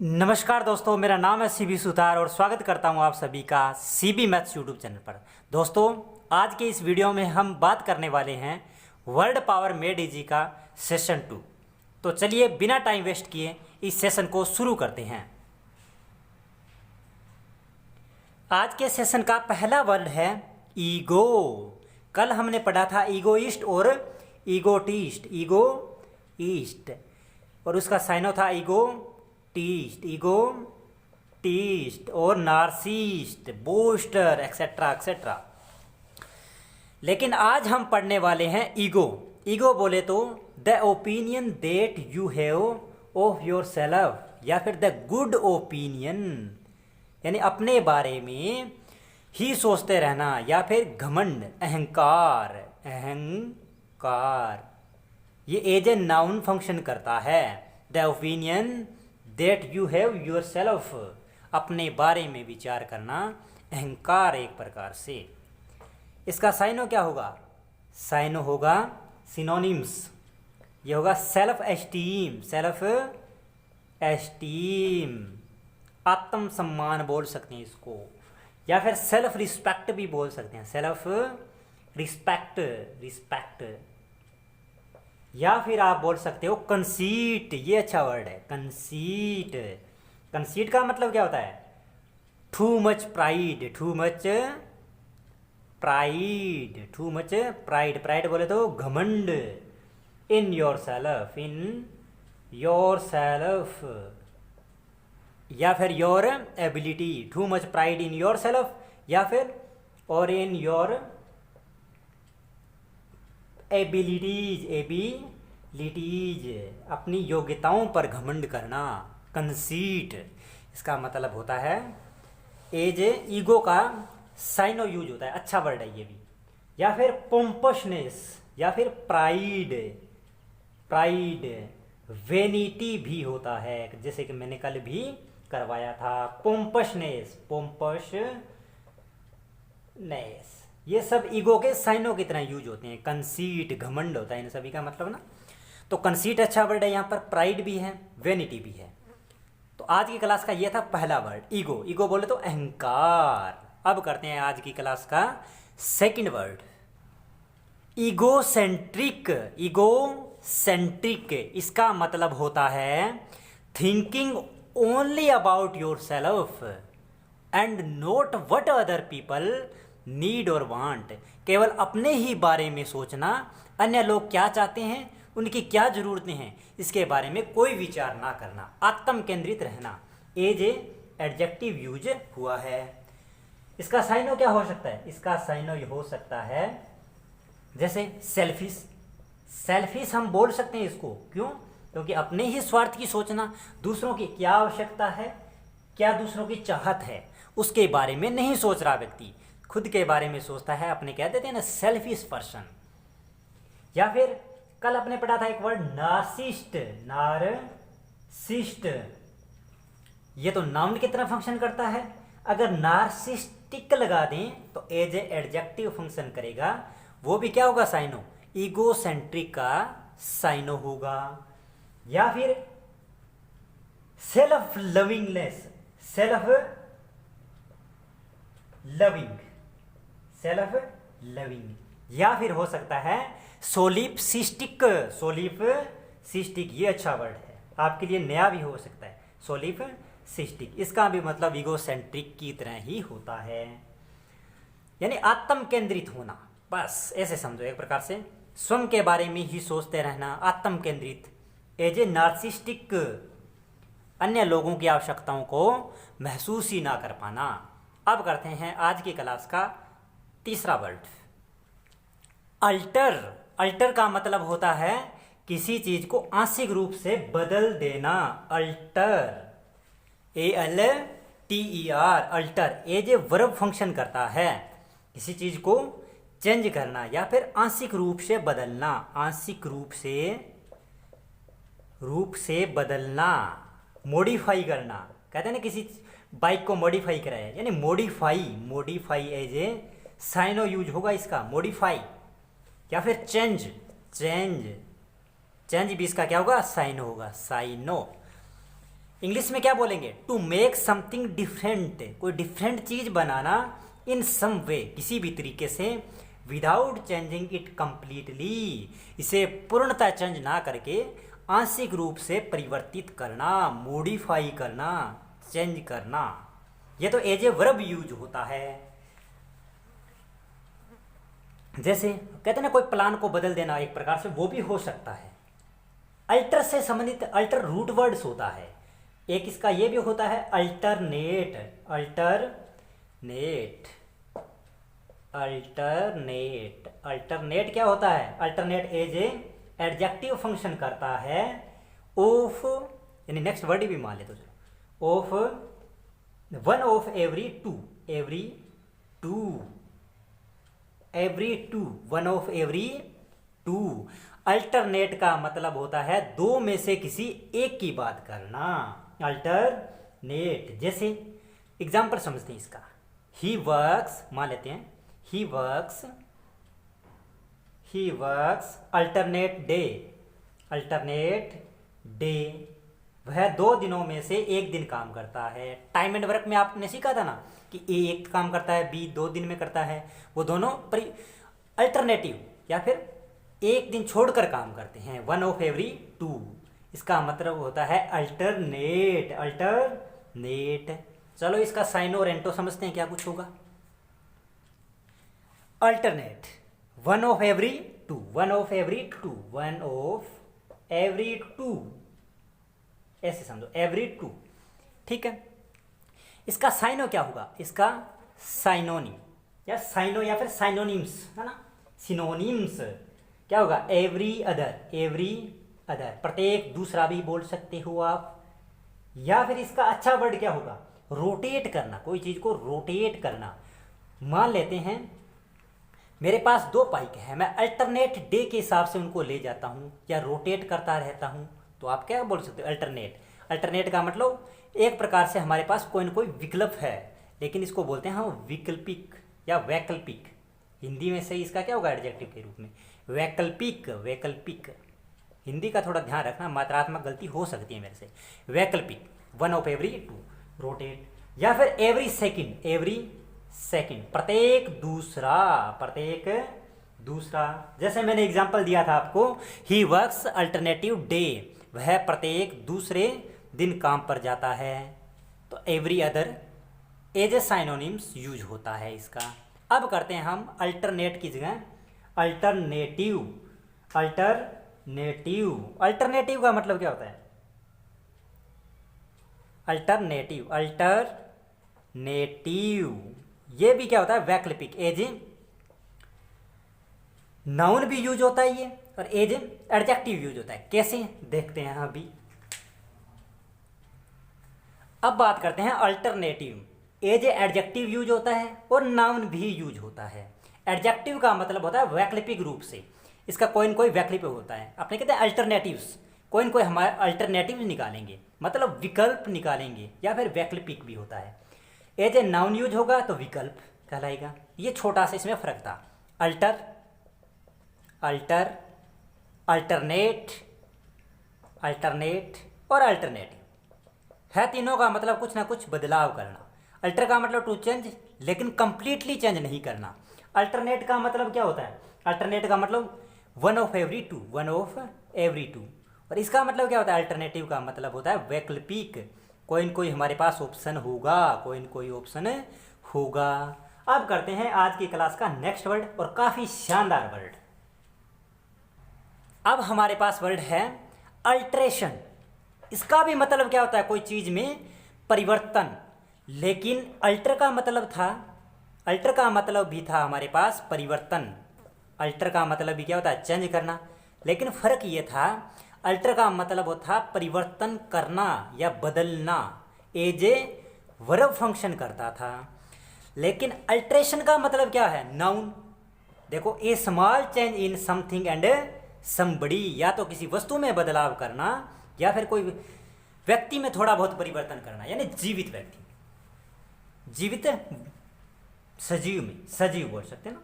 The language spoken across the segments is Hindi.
नमस्कार दोस्तों, मेरा नाम है सीबी सुतार और स्वागत करता हूं आप सभी का सीबी मैथ्स यूट्यूब चैनल पर। दोस्तों, आज के इस वीडियो में हम बात करने वाले हैं वर्ड पावर मेड इजी का सेशन 2। तो चलिए बिना टाइम वेस्ट किए इस सेशन को शुरू करते हैं। आज के सेशन का पहला वर्ड है ईगो। कल हमने पढ़ा था ईगोइस्ट और ईगोटिस्ट, ईगोइस्ट और उसका साइनो था ईगोटिस्ट और नार्सिस्ट, बोस्टर, एक्सेट्रा एक्सेट्रा। लेकिन आज हम पढ़ने वाले हैं ईगो। ईगो बोले तो the opinion that you have of your self, या फिर द गुड ओपिनियन, यानी अपने बारे में ही सोचते रहना, या फिर घमंड, अहंकार। अहंकार ये एज ए नाउन फंक्शन करता है। The opinion that you have your self, अपने बारे में विचार करना, अहंकार एक प्रकार से। इसका साइनो क्या होगा? साइनो होगा सिनोनिम्स। ये होगा सेल्फ एस्टीम, सेल्फ एस्टीम, आत्म सम्मान बोल सकते हैं इसको, या फिर सेल्फ रिस्पेक्ट भी बोल सकते हैं, सेल्फ रिस्पेक्ट, रिस्पेक्ट। या फिर आप बोल सकते हो कंसीट, ये अच्छा वर्ड है, कंसीट। कंसीट का मतलब क्या होता है? Too much pride, too much pride, too much pride. Pride बोले तो घमंड। In your self, in your self, या फिर your ability, too much pride in your self, या फिर और इन योर एबिलिटीज, एबिलिटीज, अपनी योग्यताओं पर घमंड करना, कंसीट। इसका मतलब होता है एज ईगो का साइनो यूज होता है, अच्छा वर्ड है ये भी। या फिर पोम्पसनेस, या फिर प्राइड, प्राइड, वेनिटी भी होता है, जैसे कि मैंने कल भी करवाया था। पोम्पसनेस, पोम्पसनेस, ये सब ईगो के साइनों की तरह यूज होते हैं। कंसीट, घमंड होता है इन सभी का मतलब ना। तो कंसीट अच्छा वर्ड है, यहाँ पर प्राइड भी है, वेनिटी भी है। तो आज की क्लास का ये था पहला वर्ड ईगो। ईगो बोले तो अहंकार। अब करते हैं आज की क्लास का सेकंड वर्ड ईगोसेंट्रिक। ईगोसेंट्रिक इसका मतलब होता है thinking only about your self and not what other people need और वांट। केवल अपने ही बारे में सोचना, अन्य लोग क्या चाहते हैं, उनकी क्या जरूरतें हैं, इसके बारे में कोई विचार ना करना, आत्म केंद्रित रहना। एज ए एडजेक्टिव यूज हुआ है। इसका साइनो क्या हो सकता है? इसका साइनो हो सकता है जैसे सेल्फिश। सेल्फिश हम बोल सकते हैं इसको, क्यों? क्योंकि अपने ही स्वार्थ की सोचना, दूसरों की क्या आवश्यकता है, क्या दूसरों की चाहत है, उसके बारे में नहीं सोच रहा व्यक्ति, खुद के बारे में सोचता है, अपने कह देते हैं ना सेल्फिश पर्सन। या फिर कल अपने पढ़ा था एक वर्ड नार्सिस्ट, नार्सिस्ट, ये तो नाउन की तरह फंक्शन करता है। अगर नार्सिस्टिक लगा दें तो एज ए एडजेक्टिव फंक्शन करेगा। वो भी क्या होगा? साइनो, ईगोसेंट्रिक का साइनो होगा। या फिर self lovingness, self loving, self loving. या फिर हो सकता है सोलिपसिस्टिक, सोलिपसिस्टिक, ये अच्छा वर्ड है, आपके लिए नया भी हो सकता है, सोलिपसिस्टिक। इसका भी मतलब ईगोसेंट्रिक की तरह ही होता है, यानी आत्म केंद्रित होना। बस ऐसे समझो, एक प्रकार से स्वयं के बारे में ही सोचते रहना, आत्म केंद्रित। एज ए नार्सिस्टिक, अन्य लोगों की आवश्यकताओं को महसूस ही ना कर पाना। अब करते हैं आज की क्लास का तीसरा वर्ड अल्टर। अल्टर का मतलब होता है किसी चीज को आंशिक रूप से बदल देना। Alter, ALTER, alter as a verb function करता है, किसी चीज को चेंज करना या फिर आंशिक रूप से बदलना। आंशिक रूप से बदलना, मॉडिफाई करना। कहते हैं ना किसी बाइक को मॉडिफाई कराया, यानी modify, modify as a syno use होगा इसका, मॉडिफाई। या फिर चेंज, चेंज, चेंज भी इसका क्या होगा? साइनो होगा, साइनो। इंग्लिश में क्या बोलेंगे? टू मेक समथिंग डिफरेंट, कोई डिफरेंट चीज बनाना, इन सम वे, किसी भी तरीके से, विदाउट चेंजिंग इट कंप्लीटली, इसे पूर्णतः चेंज ना करके आंशिक रूप से परिवर्तित करना, मॉडिफाई करना, चेंज करना। ये तो एज ए वर्ब यूज होता है। जैसे कहते हैं ना कोई प्लान को बदल देना एक प्रकार से, वो भी हो सकता है। अल्टर से संबंधित अल्टर रूट वर्ड्स होता है। एक इसका ये भी होता है अल्टरनेट, अल्टरनेट, अल्टरनेट। अल्टरनेट क्या होता है? Alternate as a adjective function करता है ऑफ, यानी नेक्स्ट वर्ड भी मान ले तो चलो, of one of every two, every two, every two, one of every two. Alternate का मतलब होता है दो में से किसी एक की बात करना, अल्टरनेट। जैसे एग्जाम्पल समझते हैं इसका, ही वर्क्स, मान लेते हैं he works, he works alternate day, alternate day, वह 2 दिनों में से एक दिन काम करता है। टाइम एंड वर्क में आपने सीखा था ना कि ए एक काम करता है, बी 2 दिन में करता है, वो दोनों अल्टरनेटिव या फिर एक दिन छोड़कर काम करते हैं, वन ऑफ एवरी टू। इसका मतलब होता है अल्टरनेट, अल्टरनेट। चलो इसका साइन और एंटो समझते हैं क्या कुछ होगा। Alternate, one of every two, one of every two, one of every two, ऐसे समझो, एवरी टू, ठीक है। इसका साइनो क्या होगा? इसका साइनोनी या साइनो या फिर साइनोनिम्स है ना, सिनोनिम्स क्या होगा? एवरी अदर, एवरी अदर, प्रत्येक दूसरा भी बोल सकते हो आप। या फिर इसका अच्छा वर्ड क्या होगा? रोटेट करना, कोई चीज को रोटेट करना। मान लेते हैं मेरे पास 2 बाइक है, मैं अल्टरनेट डे के हिसाब से उनको ले जाता हूँ या रोटेट करता रहता हूँ, तो आप क्या बोल सकते हो? अल्टरनेट। अल्टरनेट का मतलब एक प्रकार से हमारे पास कोई ना कोई विकल्प है, लेकिन इसको बोलते हैं हम विकल्पिक या वैकल्पिक। हिंदी में से इसका क्या होगा एडजेक्टिव के रूप में? वैकल्पिक, वैकल्पिक। हिंदी का थोड़ा ध्यान रखना, मात्रात्मक गलती हो सकती है मेरे से। वैकल्पिक, one of every two, rotate. या फिर एवरी सेकंड, एवरी सेकंड, प्रत्येक दूसरा, प्रत्येक दूसरा। जैसे मैंने एग्जांपल दिया था आपको, ही वर्क्स अल्टरनेटिव डे, वह प्रत्येक दूसरे दिन काम पर जाता है। तो every other as a synonyms use होता है इसका। अब करते हैं हम अल्टरनेट की जगह अल्टरनेटिव, अल्टरनेटिव। अल्टरनेटिव का मतलब क्या होता है? अल्टरनेटिव, अल्टरनेटिव, ये भी क्या होता है? वैकल्पिक, एज नाउन भी यूज होता है ये, और एज एडजेक्टिव यूज होता है। कैसे देखते हैं अभी। अब बात करते हैं अल्टरनेटिव। एज एडजेक्टिव यूज होता है और नाउन भी यूज होता है। एडजेक्टिव का मतलब होता है वैकल्पिक रूप से, इसका कोई न कोई वैकल्पिक होता है। अपने कहते हैं अल्टरनेटिव्स, कोई न कोई हमारे अल्टरनेटिव निकालेंगे, मतलब विकल्प निकालेंगे, या फिर वैकल्पिक भी होता है। एज ए नाउन यूज होगा तो विकल्प कहलाएगा। ये छोटा सा इसमें फर्क था। अल्टर, अल्टर, अल्टरनेट, अल्टरनेट और अल्टरनेटिव है, तीनों का मतलब कुछ ना कुछ बदलाव करना। अल्टर का मतलब टू चेंज, लेकिन कंप्लीटली चेंज नहीं करना। अल्टरनेट का मतलब क्या होता है? अल्टरनेट का मतलब one of every two, one of every two. और इसका मतलब क्या होता है? अल्टरनेटिव का मतलब होता है वैकल्पिक, कोई न कोई हमारे पास ऑप्शन होगा, कोई न कोई ऑप्शन होगा। अब करते हैं आज की क्लास का नेक्स्ट वर्ड, और काफी शानदार वर्ड। अब हमारे पास वर्ड है अल्ट्रेशन। इसका भी मतलब क्या होता है? कोई चीज में परिवर्तन। लेकिन अल्टर का मतलब था, अल्टर का मतलब भी था हमारे पास परिवर्तन। अल्टर का मतलब भी क्या होता है? चेंज करना। लेकिन फर्क ये था, अल्टर का मतलब वो था परिवर्तन करना या बदलना, एज ए वर्ब फंक्शन करता था। लेकिन अल्ट्रेशन का मतलब क्या है? नाउन। देखो, a small change in something and somebody, या तो किसी वस्तु में बदलाव करना या फिर कोई व्यक्ति में थोड़ा बहुत परिवर्तन करना, यानी जीवित व्यक्ति, जीवित सजीव में, सजीव बोल सकते हैं ना।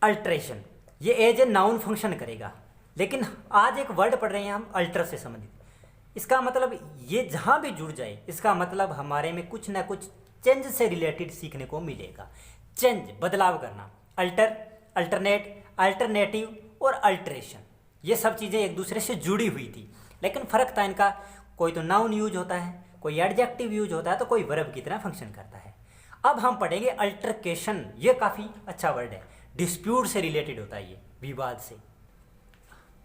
अल्ट्रेशन ये एज ए नाउन फंक्शन करेगा। लेकिन आज एक वर्ड पढ़ रहे हैं हम अल्टर से संबंधित। इसका मतलब ये जहाँ भी जुड़ जाए इसका मतलब हमारे में कुछ ना कुछ चेंज से रिलेटेड सीखने को मिलेगा। चेंज, बदलाव करना, अल्टर, अल्टरनेट, अल्टरनेटिव और अल्ट्रेशन, ये सब चीज़ें एक दूसरे से जुड़ी हुई थी, लेकिन फ़र्क था इनका, कोई तो नाउन यूज होता है, कोई एडजेक्टिव यूज होता है, तो कोई वर्ब की तरह फंक्शन करता है। अब हम पढ़ेंगे अल्टरकेशन, ये काफ़ी अच्छा वर्ड है, डिस्प्यूट से रिलेटेड होता है, ये विवाद से।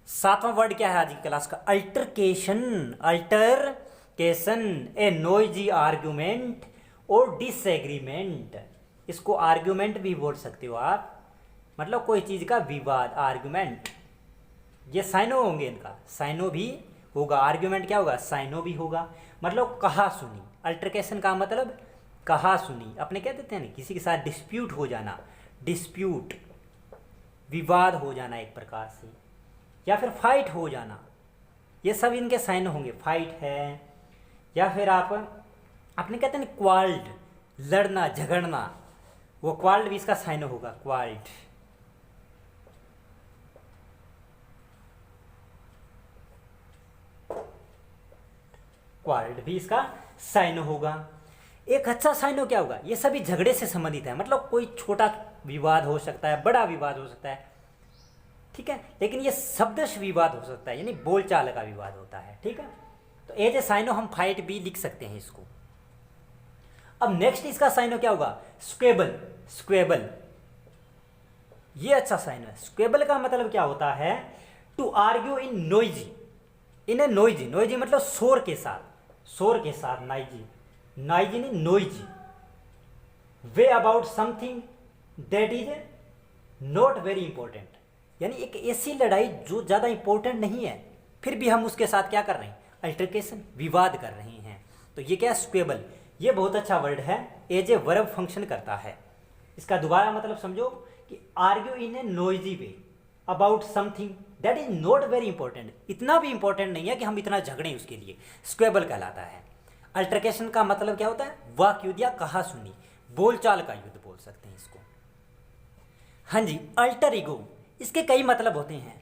7वां वर्ड क्या है आज की क्लास का? अल्टरकेशन। अल्टरकेशन, ए नोइजी आर्ग्यूमेंट और डिसएग्रीमेंट। इसको आर्ग्यूमेंट भी बोल सकते हो आप, मतलब कोई चीज़ का विवाद, आर्ग्यूमेंट। ये साइनो होंगे, इनका साइनो भी होगा, आर्ग्यूमेंट क्या होगा? साइनो भी होगा, मतलब कहा सुनी। अल्टरकेशन का मतलब कहा सुनी, अपने क्या देते हैं ना, किसी के साथ डिस्प्यूट हो जाना, डिस्प्यूट विवाद हो जाना एक प्रकार से, या फिर फाइट हो जाना, ये सब इनके साइन होंगे। फाइट है, या फिर आप अपने कहते हैं क्वाल्ड, लड़ना झगड़ना, वो क्वाल्ड भी इसका साइन होगा, क्वाल्ड। क्वाल्ड भी इसका साइन होगा। एक अच्छा साइन क्या होगा? ये सभी झगड़े से संबंधित है, मतलब कोई छोटा विवाद हो सकता है, बड़ा विवाद हो सकता है, ठीक है, लेकिन ये शब्दश विवाद हो सकता है, यानी बोलचाल का विवाद होता है, ठीक है। तो एज ए साइनो हम फाइट भी लिख सकते हैं इसको। अब नेक्स्ट इसका साइनो क्या होगा? स्क्वेबल। स्क्वेबल ये अच्छा साइन है। स्क्वेबल का मतलब क्या होता है? To argue in noisy, in a noisy, noisy मतलब शोर के साथ, शोर के साथ, नाइजी, नाइजी नहीं noisy, way about something that is not very important, यानी एक ऐसी लड़ाई जो ज़्यादा इंपॉर्टेंट नहीं है, फिर भी हम उसके साथ क्या कर रहे हैं? अल्टरकेशन, विवाद कर रहे हैं। तो ये क्या है? स्क्वेबल। ये बहुत अच्छा वर्ड है, एज ए वर्ब फंक्शन करता है। इसका दोबारा मतलब समझो कि argue in a noisy way about something that is not very important, इतना भी इंपॉर्टेंट नहीं है कि हम इतना झगड़ें उसके लिए, स्क्वेबल कहलाता है। अल्टरकेशन का मतलब क्या होता है? वाक युद्ध या कहा सुनी, बोलचाल का युद्ध बोल सकते हैं इसको। हाँ जी, अल्टर ईगो, इसके कई मतलब होते हैं।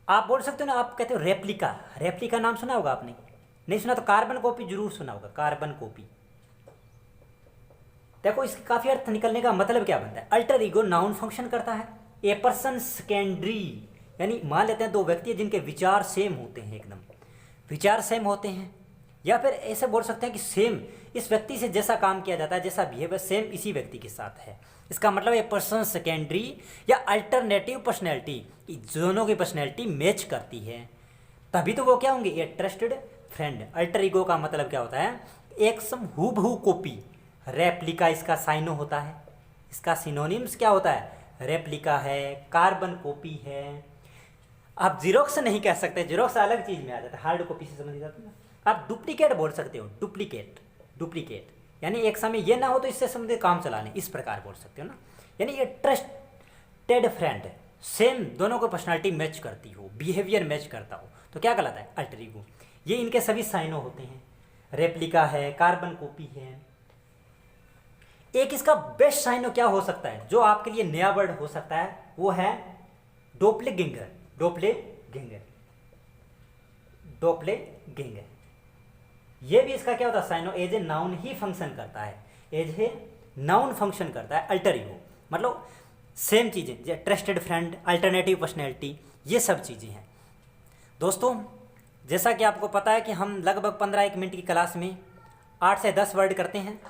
आप बोल सकते हो ना, आप कहते हो रेप्लिका, रेप्लिका नाम सुना होगा आपने, नहीं सुना तो कार्बन कॉपी जरूर सुना होगा, कार्बन कॉपी। देखो इसके काफी अर्थ निकलने का मतलब क्या बनता है? अल्टर ईगो नाउन फंक्शन करता है, ए पर्सन सेकेंडरी, यानी मान लेते हैं दो व्यक्ति हैं जिनके विचार सेम होते हैं, एकदम विचार सेम होते हैं, या फिर ऐसे बोल सकते हैं कि सेम इस व्यक्ति से जैसा काम किया जाता है, जैसा बिहेवियर सेम इसी व्यक्ति के साथ है। इसका मतलब ए पर्सन सेकेंडरी या अल्टरनेटिव पर्सनैलिटी, दोनों की पर्सनैलिटी मैच करती है, तभी तो वो क्या होंगे? ए ट्रस्टेड फ्रेंड। अल्टर ईगो का मतलब क्या होता है? एक सम हूबहू कॉपी। रेप्लिका इसका साइनो होता है, इसका सिनोनिम्स क्या होता है? रेप्लिका है, कार्बन कॉपी है। आप जीरोक्स नहीं कह सकते, जीरोक्स अलग चीज में आ जाता है, हार्ड कॉपी से संबंधित आता है ना। आप डुप्लीकेट बोल सकते हो, डुप्लीकेट, डुप्लीकेट यानी एक समय ये ना हो तो इससे संबंधित काम चलाने, इस प्रकार बोल सकते हो ना। यानी ये ट्रस्टेड फ्रेंड, सेम दोनों को पर्सनालिटी मैच करती हो, बिहेवियर मैच करता हो, तो क्या कहलाता है? Alter ego. ये इनके सभी साइनो होते हैं, रेप्लिका है, कार्बन कॉपी है। एक इसका बेस्ट साइनो क्या हो सकता है, जो आपके लिए नया वर्ड हो सकता है, वो है डोप्लेगैंगर। डोप्लेगैंगर, डोप्लेगैंगर, ये भी इसका क्या होता है? साइनो एज ए नाउन ही फंक्शन करता है, एज ए नाउन फंक्शन करता है अल्टर ईगो, मतलब सेम चीजें, जैसे ट्रस्टेड फ्रेंड, अल्टरनेटिव पर्सनैलिटी, ये सब चीजें हैं। दोस्तों जैसा कि आपको पता है कि हम लगभग 15-1 मिनट की क्लास में 8 से 10 वर्ड करते हैं,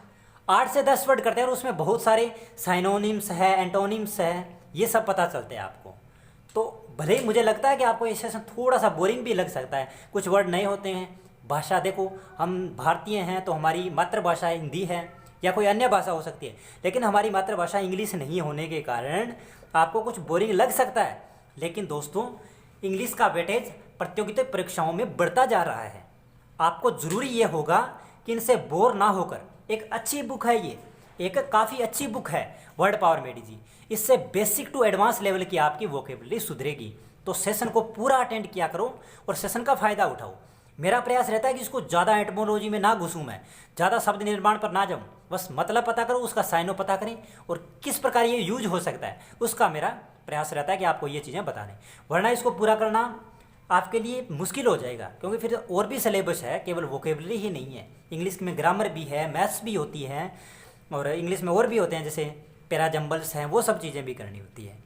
8 से 10 वर्ड करते हैं, और उसमें बहुत सारे साइनोनिम्स है, एंटोनिम्स है, ये सब पता चलते हैं आपको। तो भले ही मुझे लगता है कि आपको ये सेशन थोड़ा सा बोरिंग भी लग सकता है, कुछ वर्ड नए होते हैं। भाषा देखो, हम भारतीय हैं तो हमारी मातृभाषा हिंदी है या कोई अन्य भाषा हो सकती है, लेकिन हमारी मातृभाषा इंग्लिश नहीं होने के कारण आपको कुछ बोरिंग लग सकता है। लेकिन दोस्तों इंग्लिश का वेटेज प्रतियोगिता परीक्षाओं में बढ़ता जा रहा है। आपको ज़रूरी ये होगा कि इनसे बोर ना होकर, एक अच्छी बुक है ये, एक काफ़ी अच्छी बुक है वर्ड पावर मेडी, इससे बेसिक टू एडवांस लेवल की आपकी वोकेबलरी सुधरेगी। तो सेशन को पूरा अटेंड किया करो और सेशन का फ़ायदा उठाओ। मेरा प्रयास रहता है कि इसको ज़्यादा एटमोलॉजी में ना घुसूँ, मैं ज़्यादा शब्द निर्माण पर ना जाऊँ, बस मतलब पता करो, उसका साइनो पता करें और किस प्रकार ये यूज हो सकता है, उसका मेरा प्रयास रहता है कि आपको ये चीज़ें बताने। वरना इसको पूरा करना आपके लिए मुश्किल हो जाएगा, क्योंकि फिर और भी सिलेबस है, केवल वोकेबलरी ही नहीं है। इंग्लिश में ग्रामर भी है, मैथ्स भी होती है, और इंग्लिश में और भी होते हैं जैसे पैराजम्बल्स हैं, वो सब चीज़ें भी करनी होती है।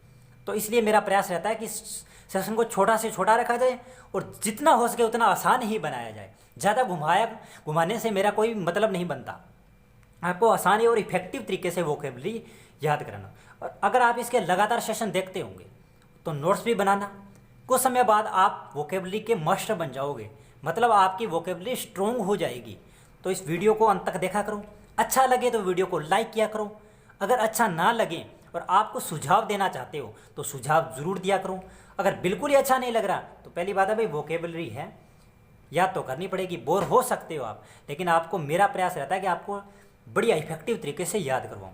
तो इसलिए मेरा प्रयास रहता है कि सेशन को छोटा से छोटा रखा जाए और जितना हो सके उतना आसान ही बनाया जाए। ज़्यादा घुमाने से मेरा कोई मतलब नहीं बनता। आपको आसानी और इफेक्टिव तरीके से वोकेबलरी याद कराना। और अगर आप इसके लगातार सेशन देखते होंगे तो नोट्स भी बनाना, कुछ समय बाद आप वोकेबलरी के मास्टर बन जाओगे, मतलब आपकी वोकेबलरी स्ट्रोंग हो जाएगी। तो इस वीडियो को अंत तक देखा करो। अच्छा लगे तो वीडियो को लाइक किया करो। अगर अच्छा ना लगे और आपको सुझाव देना चाहते हो तो सुझाव ज़रूर दिया करो। अगर बिल्कुल ही अच्छा नहीं लग रहा तो पहली बात है भाई, वोकेबलरी है, याद तो करनी पड़ेगी, बोर हो सकते हो आप, लेकिन आपको मेरा प्रयास रहता है कि आपको बढ़िया इफेक्टिव तरीके से याद करवाऊँ।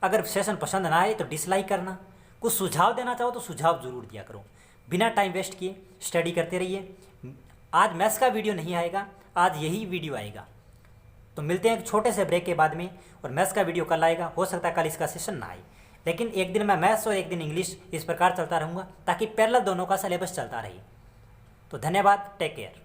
अगर सेशन पसंद ना आए तो डिसलाइक करना, कुछ सुझाव देना चाहो तो सुझाव ज़रूर दिया करो। बिना टाइम वेस्ट किए स्टडी करते रहिए। आज मैथ्स का वीडियो नहीं आएगा, आज यही वीडियो आएगा। तो मिलते हैं एक छोटे से ब्रेक के बाद में, और मैथ्स का वीडियो कल आएगा। हो सकता है कल इसका सेशन ना आए, लेकिन एक दिन मैं मैथ्स और एक दिन इंग्लिश, इस प्रकार चलता रहूँगा ताकि पैरेलल दोनों का सिलेबस चलता रहे। तो धन्यवाद, टेक केयर।